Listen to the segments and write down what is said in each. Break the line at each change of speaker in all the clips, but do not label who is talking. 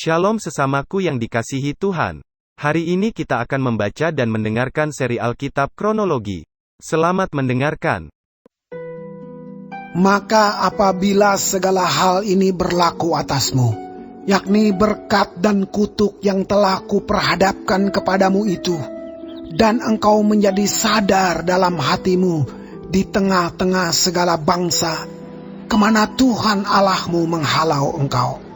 Shalom sesamaku yang dikasihi Tuhan. Hari ini kita akan membaca dan mendengarkan seri Alkitab kronologi. Selamat mendengarkan.
Maka apabila segala hal ini berlaku atasmu, yakni berkat dan kutuk yang telah kuperhadapkan kepadamu itu, dan engkau menjadi sadar dalam hatimu di tengah-tengah segala bangsa, kemana Tuhan Allahmu menghalau engkau.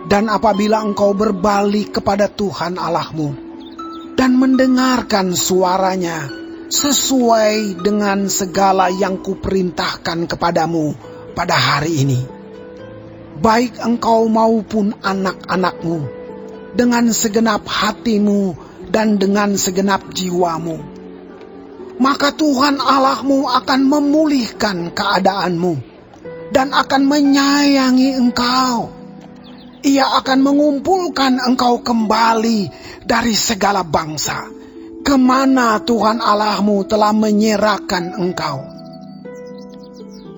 Dan apabila engkau berbalik kepada Tuhan Allahmu, dan mendengarkan suaranya, sesuai dengan segala yang kuperintahkan kepadamu pada hari ini, baik engkau maupun anak-anakmu, dengan segenap hatimu dan dengan segenap jiwamu, maka Tuhan Allahmu akan memulihkan keadaanmu dan akan menyayangi engkau. Ia akan mengumpulkan engkau kembali dari segala bangsa, kemana Tuhan Allahmu telah menyerahkan engkau.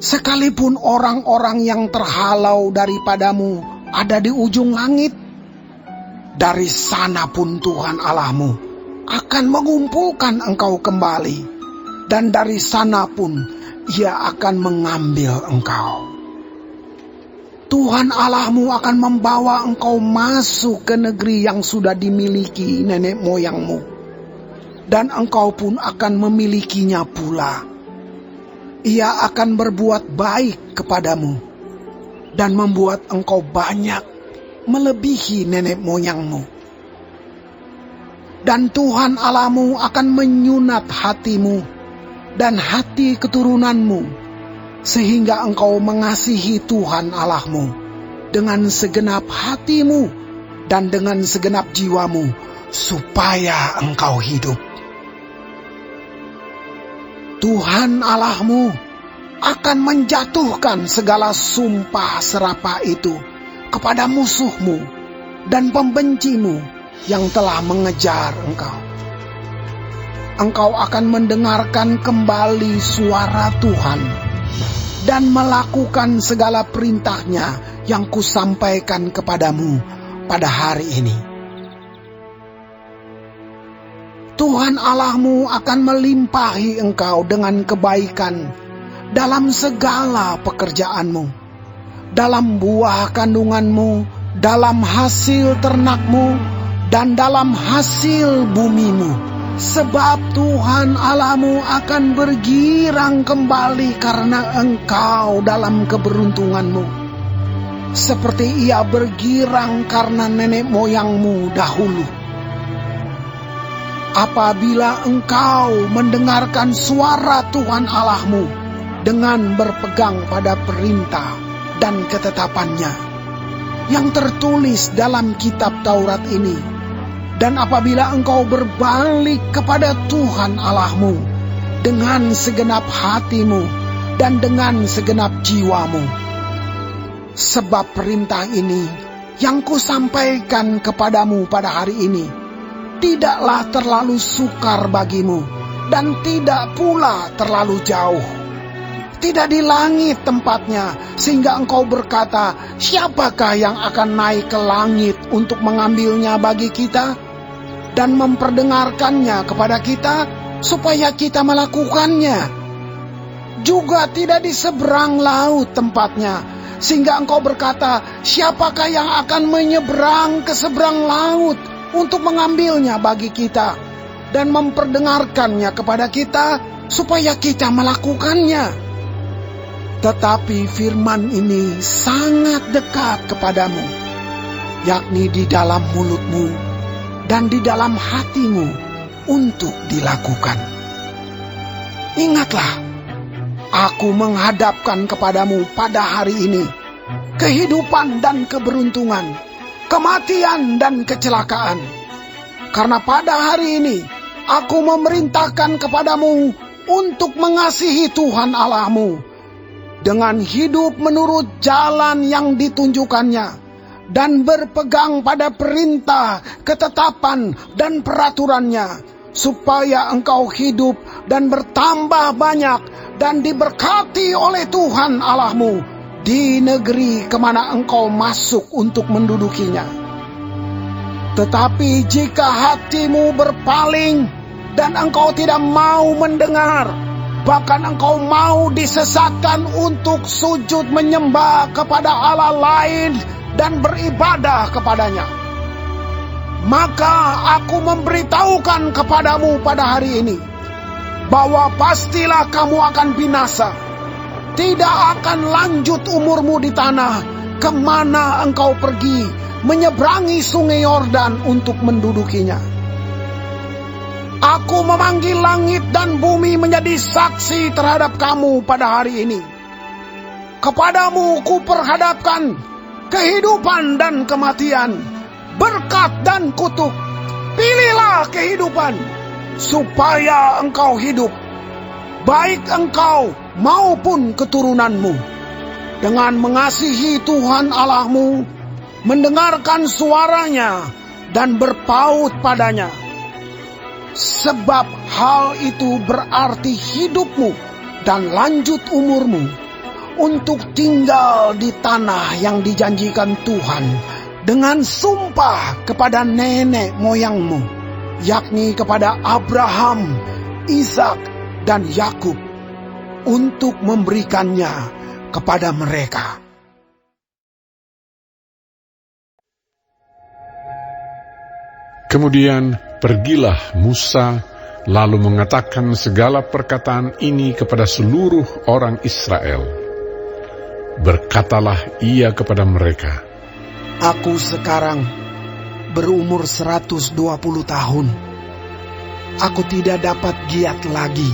Sekalipun orang-orang yang terhalau daripadamu ada di ujung langit, dari sana pun Tuhan Allahmu akan mengumpulkan engkau kembali, dan dari sana pun Ia akan mengambil engkau. Tuhan Allahmu akan membawa engkau masuk ke negeri yang sudah dimiliki nenek moyangmu, dan engkau pun akan memilikinya pula. Ia akan berbuat baik kepadamu, dan membuat engkau banyak melebihi nenek moyangmu. Dan Tuhan Allahmu akan menyunat hatimu dan hati keturunanmu, sehingga engkau mengasihi Tuhan Allahmu dengan segenap hatimu dan dengan segenap jiwamu, supaya engkau hidup. Tuhan Allahmu akan menjatuhkan segala sumpah serapah itu kepada musuhmu dan pembencimu yang telah mengejar engkau. Engkau akan mendengarkan kembali suara Tuhan dan melakukan segala perintahnya yang kusampaikan kepadamu pada hari ini. Tuhan Allahmu akan melimpahi engkau dengan kebaikan dalam segala pekerjaanmu, dalam buah kandunganmu, dalam hasil ternakmu, dan dalam hasil bumimu. Sebab Tuhan Allahmu akan bergirang kembali karena engkau dalam keberuntunganmu, seperti Ia bergirang karena nenek moyangmu dahulu. Apabila engkau mendengarkan suara Tuhan Allahmu dengan berpegang pada perintah dan ketetapannya yang tertulis dalam kitab Taurat ini, dan apabila engkau berbalik kepada Tuhan Allahmu dengan segenap hatimu dan dengan segenap jiwamu, sebab perintah ini yang kusampaikan kepadamu pada hari ini tidaklah terlalu sukar bagimu, dan tidak pula terlalu jauh. Tidak di langit tempatnya, sehingga engkau berkata, siapakah yang akan naik ke langit untuk mengambilnya bagi kita dan memperdengarkannya kepada kita, supaya kita melakukannya. Juga tidak di seberang laut tempatnya, sehingga engkau berkata, siapakah yang akan menyeberang ke seberang laut untuk mengambilnya bagi kita dan memperdengarkannya kepada kita, supaya kita melakukannya. Tetapi firman ini sangat dekat kepadamu, yakni di dalam mulutmu dan di dalam hatimu untuk dilakukan. Ingatlah, aku menghadapkan kepadamu pada hari ini kehidupan dan keberuntungan, kematian dan kecelakaan. Karena pada hari ini aku memerintahkan kepadamu untuk mengasihi Tuhan Allahmu dengan hidup menurut jalan yang ditunjukkannya, dan berpegang pada perintah, ketetapan, dan peraturannya, supaya engkau hidup dan bertambah banyak, dan diberkati oleh Tuhan Allahmu di negeri kemana engkau masuk untuk mendudukinya. Tetapi jika hatimu berpaling dan engkau tidak mau mendengar, bahkan engkau mau disesatkan untuk sujud menyembah kepada Allah lain dan beribadah kepadanya, maka aku memberitahukan kepadamu pada hari ini, bahwa pastilah kamu akan binasa. Tidak akan lanjut umurmu di tanah kemana engkau pergi menyeberangi sungai Yordan untuk mendudukinya. Aku memanggil langit dan bumi menjadi saksi terhadap kamu pada hari ini. Kepadamu kuperhadapkan kehidupan dan kematian, berkat dan kutuk. Pilihlah kehidupan, supaya engkau hidup, baik engkau maupun keturunanmu, dengan mengasihi Tuhan Allahmu, mendengarkan suaranya, dan berpaut padanya. Sebab hal itu berarti hidupmu dan lanjut umurmu untuk tinggal di tanah yang dijanjikan Tuhan dengan sumpah kepada nenek moyangmu, yakni kepada Abraham, Ishak, dan Yakub, untuk memberikannya kepada mereka.
Kemudian pergilah Musa, lalu mengatakan segala perkataan ini kepada seluruh orang Israel. Berkatalah ia kepada mereka,
Aku sekarang berumur 120 tahun. Aku tidak dapat giat lagi.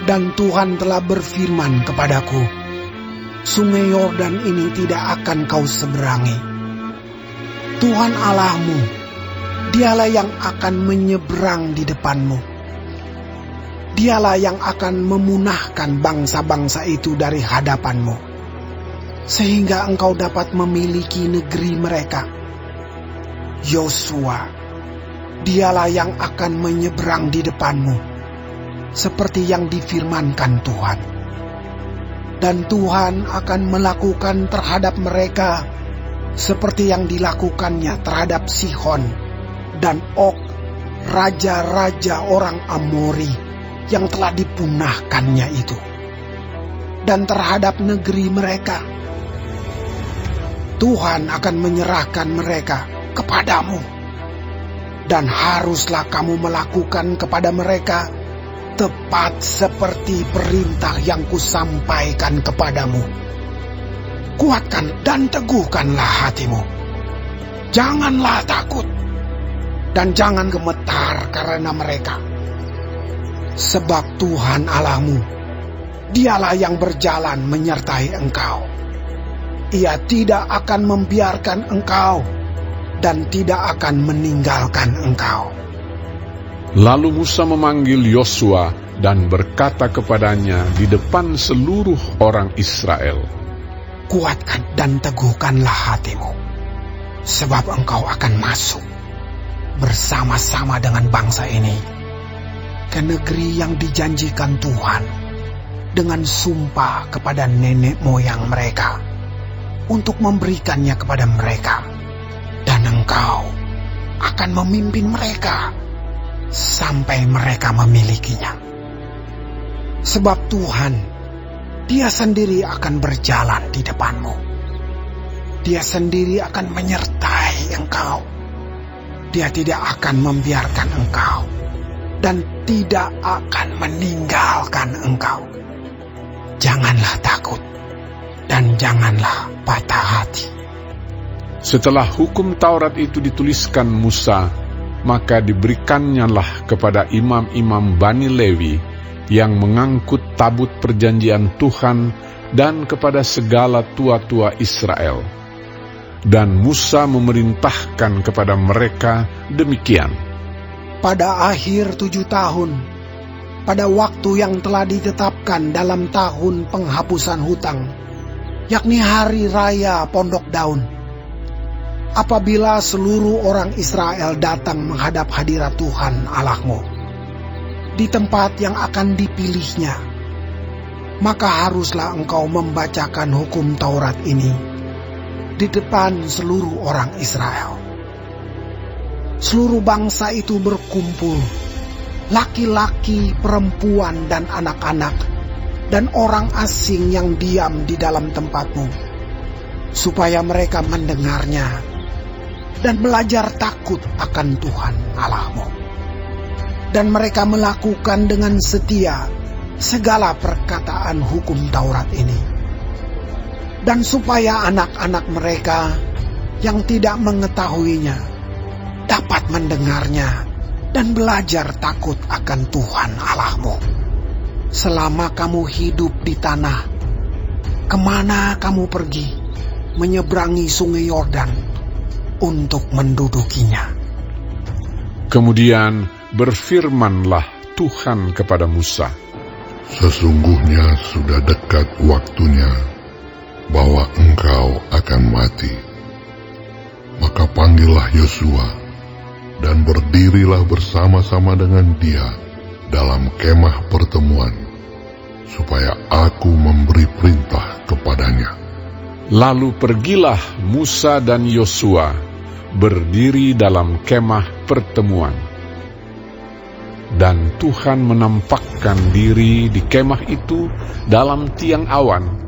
Dan Tuhan telah berfirman kepadaku, Sungai Yordan ini tidak akan kau seberangi. Tuhan Allahmu, dialah yang akan menyeberang di depanmu. Dialah yang akan memunahkan bangsa-bangsa itu dari hadapanmu, sehingga engkau dapat memiliki negeri mereka. Yosua, dialah yang akan menyeberang di depanmu, seperti yang difirmankan Tuhan. Dan Tuhan akan melakukan terhadap mereka seperti yang dilakukannya terhadap Sihon dan Og, raja-raja orang Amori yang telah dipunahkannya itu, dan terhadap negeri mereka. Tuhan akan menyerahkan mereka kepadamu, dan haruslah kamu melakukan kepada mereka tepat seperti perintah yang kusampaikan kepadamu. Kuatkan dan teguhkanlah hatimu. Janganlah takut, dan jangan gemetar karena mereka. Sebab Tuhan Allahmu, dialah yang berjalan menyertai engkau. Ia tidak akan membiarkan engkau, dan tidak akan meninggalkan engkau.
Lalu Musa memanggil Yosua dan berkata kepadanya di depan seluruh orang Israel,
Kuatkan dan teguhkanlah hatimu, sebab engkau akan masuk bersama-sama dengan bangsa ini ke negeri yang dijanjikan Tuhan dengan sumpah kepada nenek moyang mereka untuk memberikannya kepada mereka, dan engkau akan memimpin mereka sampai mereka memilikinya. Sebab Tuhan, Dia sendiri akan berjalan di depanmu. Dia sendiri akan menyertai engkau. Dia tidak akan membiarkan engkau, dan tidak akan meninggalkan engkau. Janganlah takut, dan janganlah patah hati.
Setelah hukum Taurat itu dituliskan Musa, maka diberikannya kepada imam-imam Bani Lewi yang mengangkut tabut perjanjian Tuhan dan kepada segala tua-tua Israel. Dan Musa memerintahkan kepada mereka demikian.
Pada akhir 7 tahun, pada waktu yang telah ditetapkan dalam tahun penghapusan hutang, yakni hari raya Pondok Daun, apabila seluruh orang Israel datang menghadap hadirat Tuhan Allahmu di tempat yang akan dipilihnya, maka haruslah engkau membacakan hukum Taurat ini di depan seluruh orang Israel. Seluruh bangsa itu berkumpul, laki-laki, perempuan, dan anak-anak, dan orang asing yang diam di dalam tempatmu, supaya mereka mendengarnya dan belajar takut akan Tuhan Allahmu. Dan mereka melakukan dengan setia segala perkataan hukum Taurat ini. Dan supaya anak-anak mereka yang tidak mengetahuinya dapat mendengarnya dan belajar takut akan Tuhan Allahmu. Selama kamu hidup di tanah, kemana kamu pergi, menyeberangi sungai Yordan untuk mendudukinya.
Kemudian berfirmanlah Tuhan kepada Musa,
sesungguhnya sudah dekat waktunya bahwa engkau akan mati. Maka panggillah Yosua dan berdirilah bersama-sama dengan dia dalam kemah pertemuan, supaya aku memberi perintah kepadanya.
Lalu pergilah Musa dan Yosua berdiri dalam kemah pertemuan. Dan Tuhan menampakkan diri di kemah itu dalam tiang awan,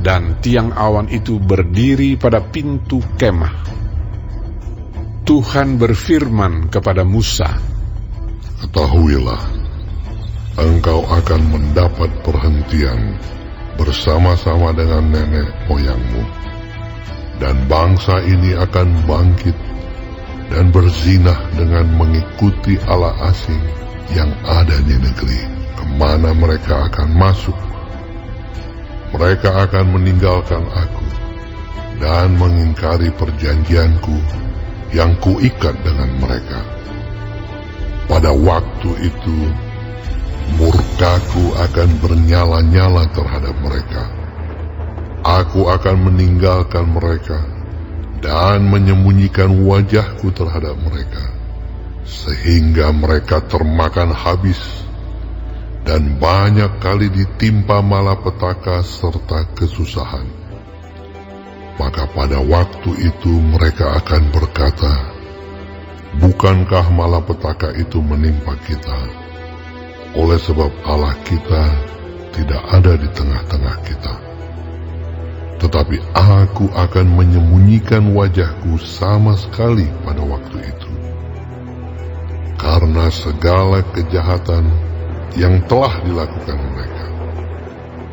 dan tiang awan itu berdiri pada pintu kemah. Tuhan berfirman kepada Musa,
ketahuilah, engkau akan mendapat perhentian bersama-sama dengan nenek moyangmu, dan bangsa ini akan bangkit dan berzinah dengan mengikuti Allah asing yang ada di negeri kemana mereka akan masuk. Mereka akan meninggalkan aku dan mengingkari perjanjianku yang kuikat dengan mereka. Pada waktu itu murkaku akan bernyala-nyala terhadap mereka. Aku akan meninggalkan mereka dan menyembunyikan wajahku terhadap mereka, sehingga mereka termakan habis dan banyak kali ditimpa malapetaka serta kesusahan. Maka pada waktu itu mereka akan berkata, bukankah malapetaka itu menimpa kita, oleh sebab Allah kita tidak ada di tengah-tengah kita? Tetapi aku akan menyembunyikan wajahku sama sekali pada waktu itu, karena segala kejahatan yang telah dilakukan mereka,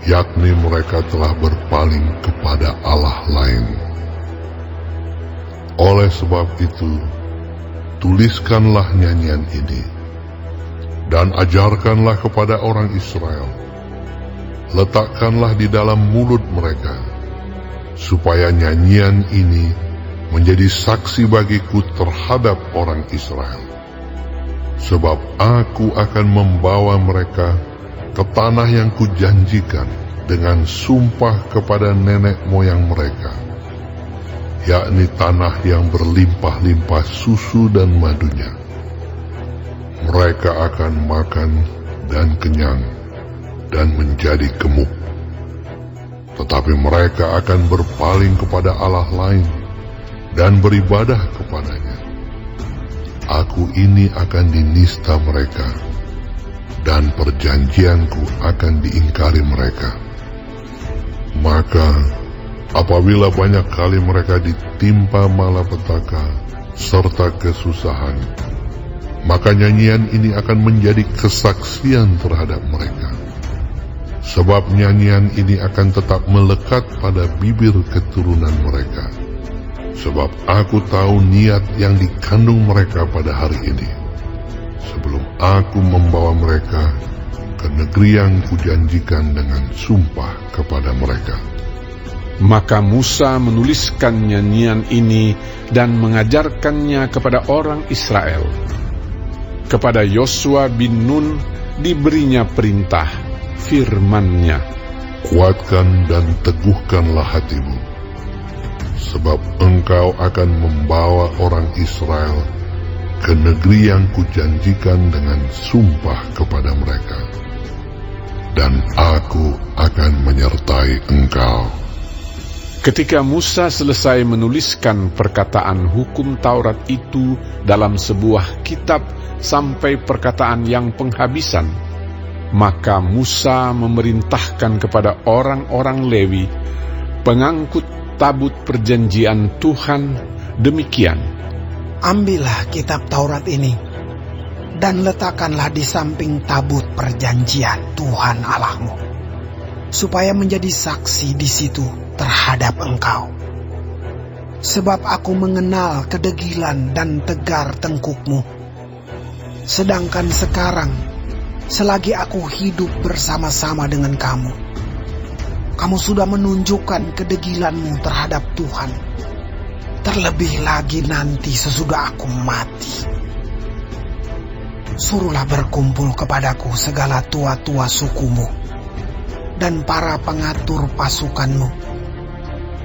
yakni mereka telah berpaling kepada Allah lain. Oleh sebab itu, tuliskanlah nyanyian ini, dan ajarkanlah kepada orang Israel. Letakkanlah di dalam mulut mereka, supaya nyanyian ini menjadi saksi bagiku terhadap orang Israel. Sebab aku akan membawa mereka ke tanah yang kujanjikan dengan sumpah kepada nenek moyang mereka, yakni tanah yang berlimpah-limpah susu dan madunya. Mereka akan makan dan kenyang dan menjadi gemuk. Tetapi mereka akan berpaling kepada Allah lain dan beribadah kepadanya. Aku ini akan dinista mereka, dan perjanjianku akan diingkari mereka. Maka apabila banyak kali mereka ditimpa malapetaka serta kesusahan, maka nyanyian ini akan menjadi kesaksian terhadap mereka. Sebab nyanyian ini akan tetap melekat pada bibir keturunan mereka. Sebab aku tahu niat yang dikandung mereka pada hari ini, sebelum aku membawa mereka ke negeri yang kujanjikan dengan sumpah kepada mereka.
Maka Musa menuliskan nyanyian ini dan mengajarkannya kepada orang Israel. Kepada Yosua bin Nun diberinya perintah, firman-Nya,
kuatkan dan teguhkanlah hatimu, sebab engkau akan membawa orang Israel ke negeri yang kujanjikan dengan sumpah kepada mereka. dan aku akan menyertai engkau.
Ketika Musa selesai menuliskan perkataan hukum Taurat itu dalam sebuah kitab sampai perkataan yang penghabisan, maka Musa memerintahkan kepada orang-orang Lewi, pengangkut tabut perjanjian Tuhan, demikian:
Ambillah kitab Taurat ini, dan letakkanlah di samping tabut perjanjian Tuhan Allahmu, supaya menjadi saksi di situ terhadap engkau. Sebab aku mengenal kedegilan dan tegar tengkukmu. Sedangkan sekarang, selagi aku hidup bersama-sama dengan kamu, kamu sudah menunjukkan kedegilanmu terhadap Tuhan. Terlebih lagi nanti sesudah aku mati. Suruhlah berkumpul kepadaku segala tua-tua sukumu dan para pengatur pasukanmu.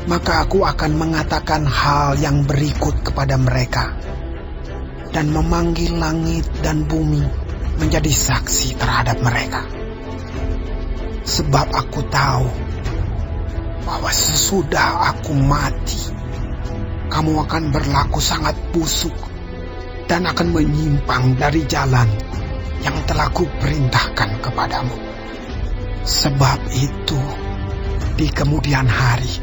Maka aku akan mengatakan hal yang berikut kepada mereka, dan memanggil langit dan bumi menjadi saksi terhadap mereka. Sebab aku tahu bahwa sesudah aku mati, kamu akan berlaku sangat busuk dan akan menyimpang dari jalan yang telah kuperintahkan kepadamu. Sebab itu, di kemudian hari,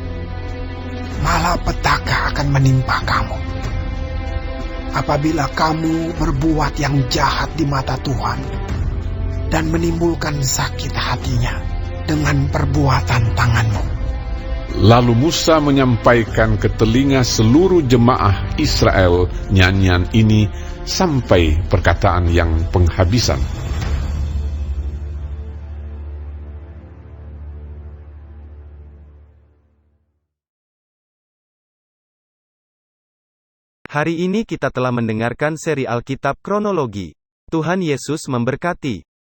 malapetaka akan menimpa kamu, apabila kamu berbuat yang jahat di mata Tuhan, dan menimbulkan sakit hatinya dengan perbuatan tanganmu.
Lalu Musa menyampaikan ke telinga seluruh jemaah Israel nyanyian ini sampai perkataan yang penghabisan.
Hari ini kita telah mendengarkan seri Alkitab Kronologi. Tuhan Yesus memberkati.